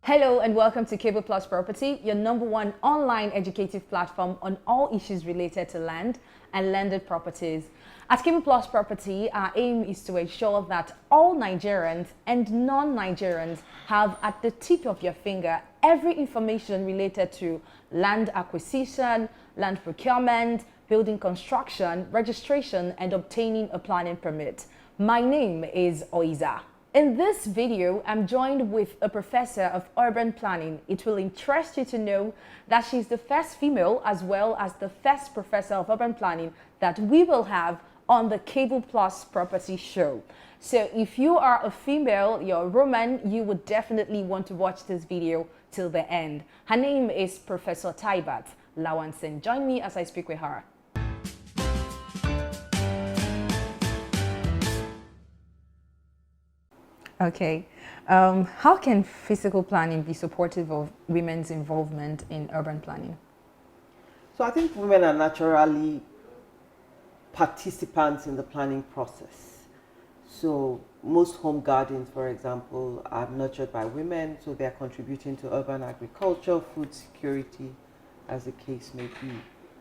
Hello and welcome to Cable Plus Property, your #1 online educative platform on all issues related to land and landed properties. At Cable Plus Property, our aim is to ensure that all Nigerians and non-Nigerians have at the tip of your finger every information related to land acquisition, land procurement, building construction, registration, and obtaining a planning permit. My name is Oiza. In this video, I'm joined with a professor of urban planning. It will interest you to know that she's the first female as well as the first professor of urban planning that we will have on the Cable Plus Property Show. So if you are a female, you're a woman, you would definitely want to watch this video till the end. Her name is Professor Taibat Lawanson. Join me as I speak with her. Okay. How can physical planning be supportive of women's involvement in urban planning? So I think women are naturally participants in the planning process. So most home gardens, for example, are nurtured by women, so they're contributing to urban agriculture, food security, as the case may be.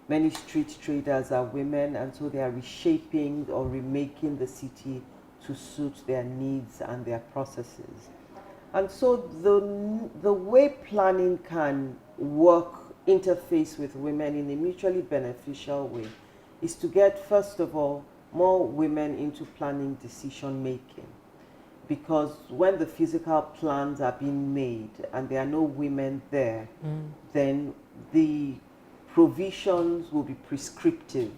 Many street traders are women, and so they are reshaping or remaking the city to suit their needs and their processes. And so the way planning can work, interface with women in a mutually beneficial way is to get, first of all, more women into planning decision making. Because when the physical plans are being made and there are no women there, then the provisions will be prescriptive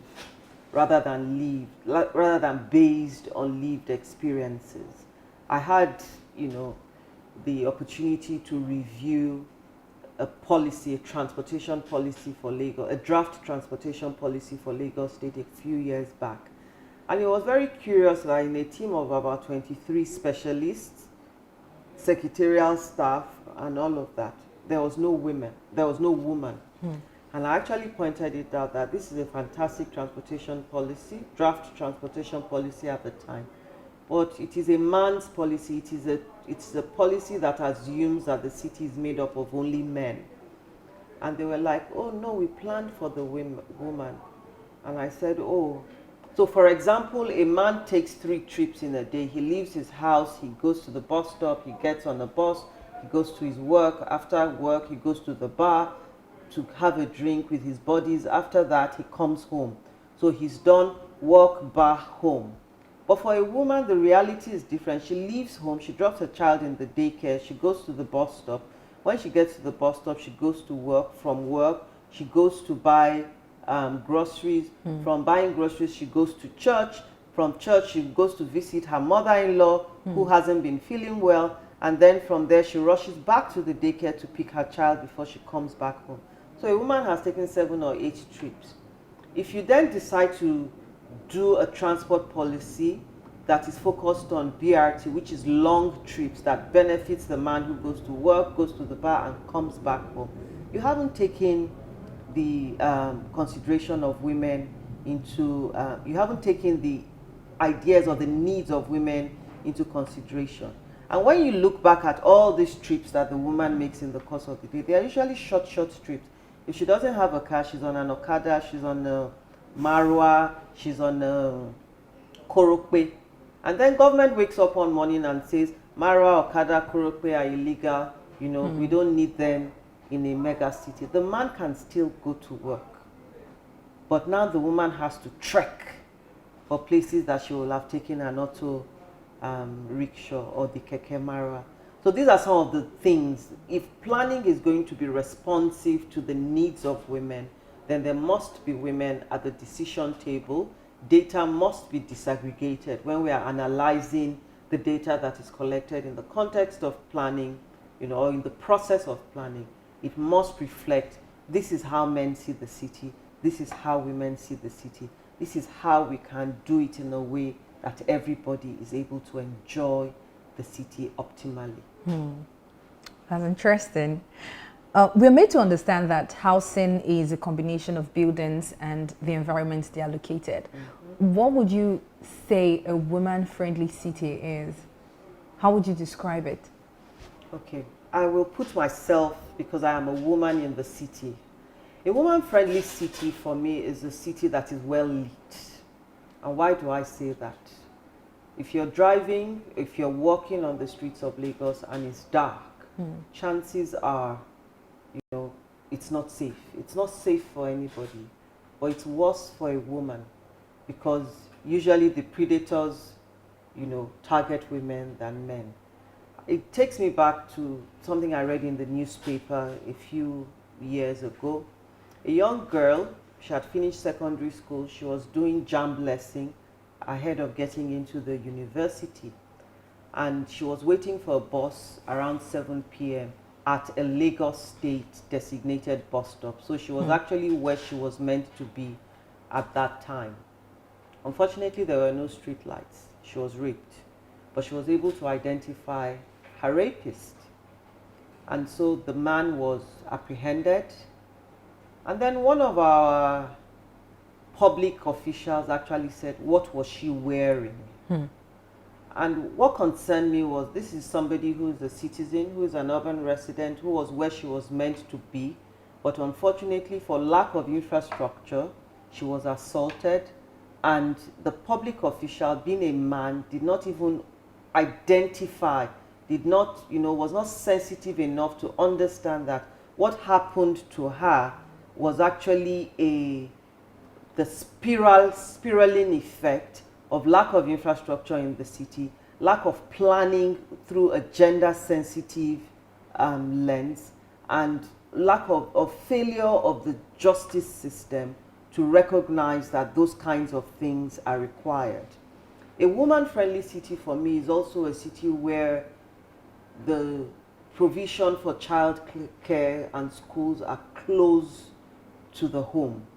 rather than based on lived experiences. I had, the opportunity to review a policy, a transportation policy for Lagos, a draft transportation policy for Lagos State a few years back. And it was very curious that in a team of about 23 specialists, secretarial staff, and all of that, there was no woman. And I actually pointed it out that this is a fantastic transportation policy, draft transportation policy at the time. But it is a man's policy. It's a policy that assumes that the city is made up of only men. And they were like, oh no, we planned for the woman. And I said, oh. So for example, a man takes 3 trips in a day. He leaves his house, he goes to the bus stop, he gets on a bus, he goes to his work. After work, he goes to the bar to have a drink with his buddies. After that, he comes home. So he's done work, bar, home. But for a woman, the reality is different. She leaves home, she drops her child in the daycare, she goes to the bus stop. When she gets to the bus stop, she goes to work. From work, she goes to buy groceries. From buying groceries, she goes to church. From church, she goes to visit her mother-in-law who hasn't been feeling well. And then from there, she rushes back to the daycare to pick her child before she comes back home. So a woman has taken 7 or 8 trips. If you then decide to do a transport policy that is focused on BRT, which is long trips that benefits the man who goes to work, goes to the bar, and comes back home, you haven't taken the consideration of women into, you haven't taken the ideas or the needs of women into consideration. And when you look back at all these trips that the woman makes in the course of the day, they are usually short trips. If she doesn't have a car, she's on an Okada, she's on a Marwa, she's on a Korokpe. And then government wakes up one morning and says, Marwa, Okada, Korokpe are illegal, we don't need them in a mega city. The man can still go to work. But now the woman has to trek for places that she will have taken an auto rickshaw or the keke marwa. So these are some of the things. If planning is going to be responsive to the needs of women, then there must be women at the decision table. Data must be disaggregated when we are analyzing the data that is collected in the context of planning, or in the process of planning. It must reflect, this is how men see the city, this is how women see the city, this is how we can do it in a way that everybody is able to enjoy the city optimally. That's interesting. We're made to understand that housing is a combination of buildings and the environments they are located. What would you say a woman-friendly city is? How would you describe it? Okay. I will put myself, because I am a woman in the city. A woman-friendly city for me is a city that is well lit. And why do I say that? If you're driving, if you're walking on the streets of Lagos and it's dark, chances are, you know, it's not safe. It's not safe for anybody, but it's worse for a woman because usually the predators, you know, target women than men. It takes me back to something I read in the newspaper a few years ago. A young girl, she had finished secondary school, she was doing JAMB lesson ahead of getting into the university. And she was waiting for a bus around 7 p.m. at a Lagos State designated bus stop. So she was actually where she was meant to be at that time. Unfortunately, there were no street lights. She was raped, but she was able to identify her rapist. And so the man was apprehended. And then one of our public officials actually said, what was she wearing? And what concerned me was this is somebody who is a citizen, who is an urban resident, who was where she was meant to be. But unfortunately, for lack of infrastructure, she was assaulted. And the public official, being a man, did not even identify, did not, you know, was not sensitive enough to understand that what happened to her was actually the spiraling effect of lack of infrastructure in the city, lack of planning through a gender-sensitive lens, and lack of failure of the justice system to recognize that those kinds of things are required. A woman-friendly city for me is also a city where the provision for child care and schools are close to the home,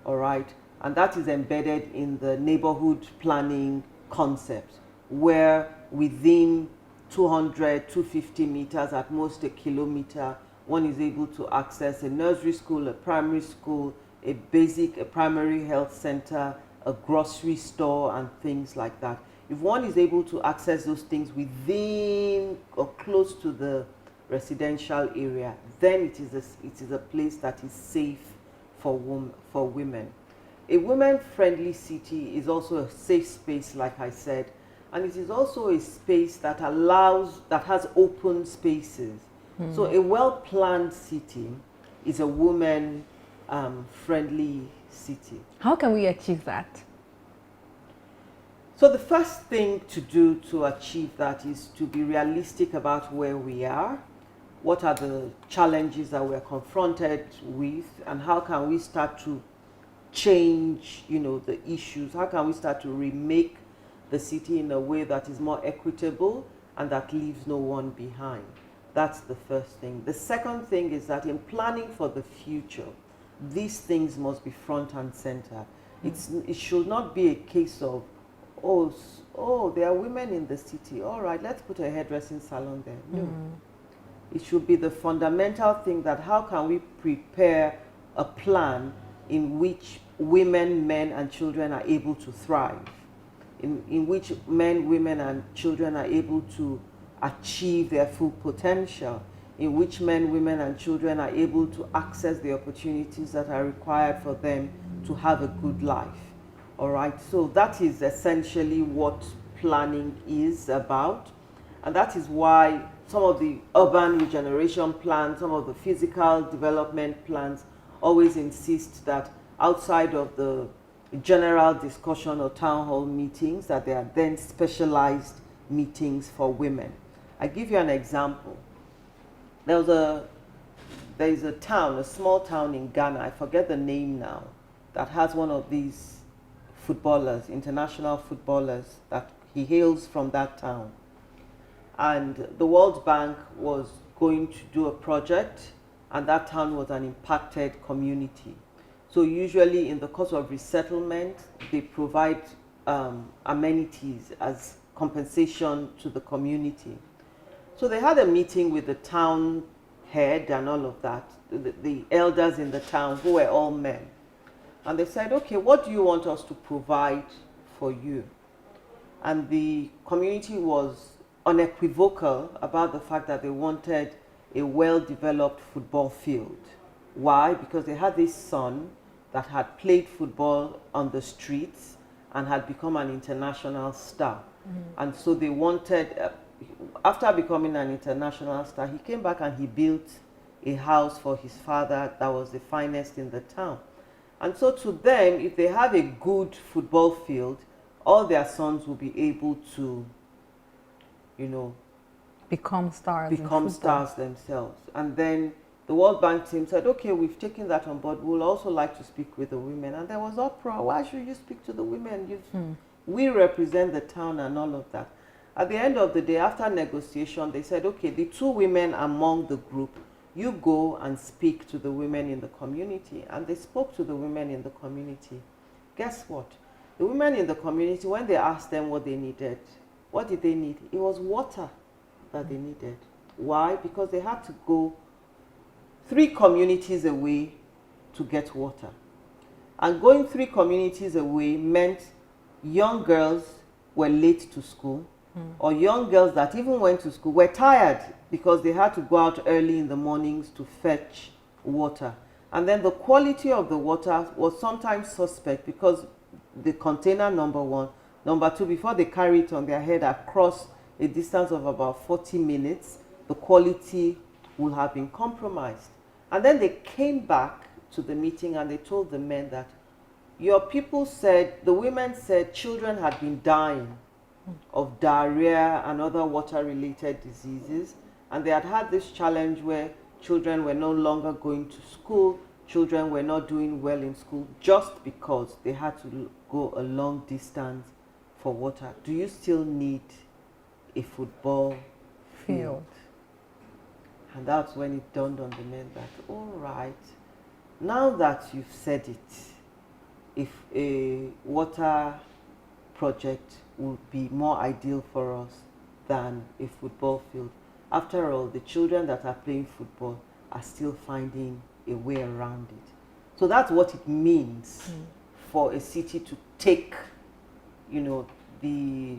all right? And that is embedded in the neighborhood planning concept, where within 200, 250 meters, at most a kilometer, one is able to access a nursery school, a primary school, a primary health center, a grocery store, and things like that. If one is able to access those things within or close to the residential area, then it is a place that is safe for women. A women-friendly city is also a safe space, like I said, and it is also a space that has open spaces. So a well-planned city is a woman-friendly city. How can we achieve that? So the first thing to do to achieve that is to be realistic about where we are, what are the challenges that we're confronted with, and how can we start to change, you know, the issues? How can we start to remake the city in a way that is more equitable and that leaves no one behind? That's the first thing. The second thing is that in planning for the future, these things must be front and center. It should not be a case of, oh, there are women in the city, all right, let's put a hairdressing salon there. No. It should be the fundamental thing that how can we prepare a plan in which women, men, and children are able to thrive, in which men, women, and children are able to achieve their full potential, in which men, women, and children are able to access the opportunities that are required for them to have a good life. All right, so that is essentially what planning is about, and that is why some of the urban regeneration plans, some of the physical development plans always insist that outside of the general discussion or town hall meetings, that there are then specialized meetings for women. I give you an example. There is a town, a small town in Ghana, I forget the name now, that has one of these footballers, international footballers, that he hails from that town. And the World Bank was going to do a project, and that town was an impacted community. So usually in the course of resettlement, they provide amenities as compensation to the community. So they had a meeting with the town head and all of that, the elders in the town, who were all men. And they said, okay, what do you want us to provide for you? And the community was unequivocal about the fact that they wanted a well-developed football field. Why? Because they had this son that had played football on the streets and had become an international star. And so they wanted, after becoming an international star, he came back and he built a house for his father that was the finest in the town. And so to them, if they have a good football field, all their sons will be able to, you know, Become stars. become stars themselves. And then the World Bank team said, okay, we've taken that on board. We'll also like to speak with the women. And there was uproar. Why should you speak to the women? We represent the town and all of that. At the end of the day, after negotiation, they said, okay, the two women among the group, you go and speak to the women in the community. And they spoke to the women in the community. Guess what? The women in the community, when they asked them what they needed, what did they need? It was water that they needed. Why? Because they had to go 3 communities away to get water. And going 3 communities away meant young girls were late to school, or young girls that even went to school were tired because they had to go out early in the mornings to fetch water. And then the quality of the water was sometimes suspect because the container, number 1. Number 2, before they carry it on their head across a distance of about 40 minutes, the quality would have been compromised. And then they came back to the meeting and they told the men that your people said, the women said children had been dying of diarrhea and other water-related diseases. And they had had this challenge where children were no longer going to school, children were not doing well in school just because they had to go a long distance for water. Do you still need a football field? And that's when it dawned on the men that, all right, now that you've said it, if a water project would be more ideal for us than a football field. After all, the children that are playing football are still finding a way around it. So that's what it means for a city to take, you know, the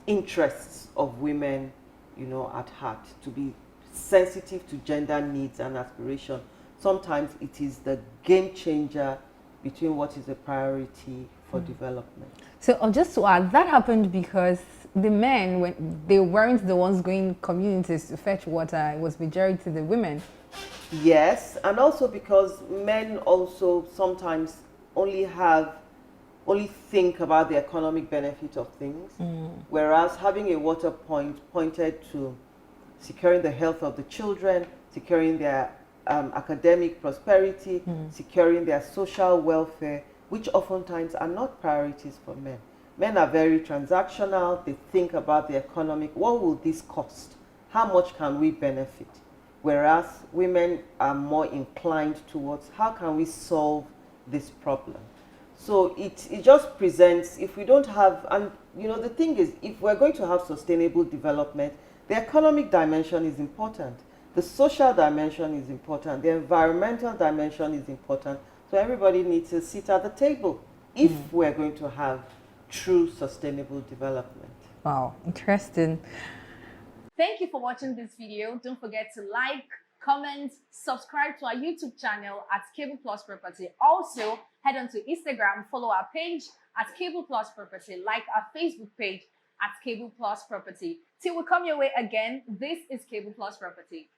interests of women, you know, at heart, to be sensitive to gender needs and aspiration. Sometimes it is the game changer between what is a priority for development. So just to add, that happened because the men, when they weren't the ones going communities to fetch water, it was majority the women. Yes, and also because men also sometimes only think about the economic benefit of things, whereas having a water point pointed to securing the health of the children, securing their academic prosperity, securing their social welfare, which oftentimes are not priorities for men. Men are very transactional. They think about the economic, what will this cost? How much can we benefit? Whereas women are more inclined towards how can we solve this problem? So it just presents, if we don't have, and you know, the thing is, if we're going to have sustainable development, the economic dimension is important. The social dimension is important. The environmental dimension is important. So everybody needs to sit at the table if we're going to have true sustainable development. Wow, interesting. Thank you for watching this video. Don't forget to like, comment, subscribe to our YouTube channel at Cable Plus Property. Also, head on to Instagram, follow our page at Cable Plus Property, like our Facebook page at Cable Plus Property. Till we come your way again, this is Cable Plus Property.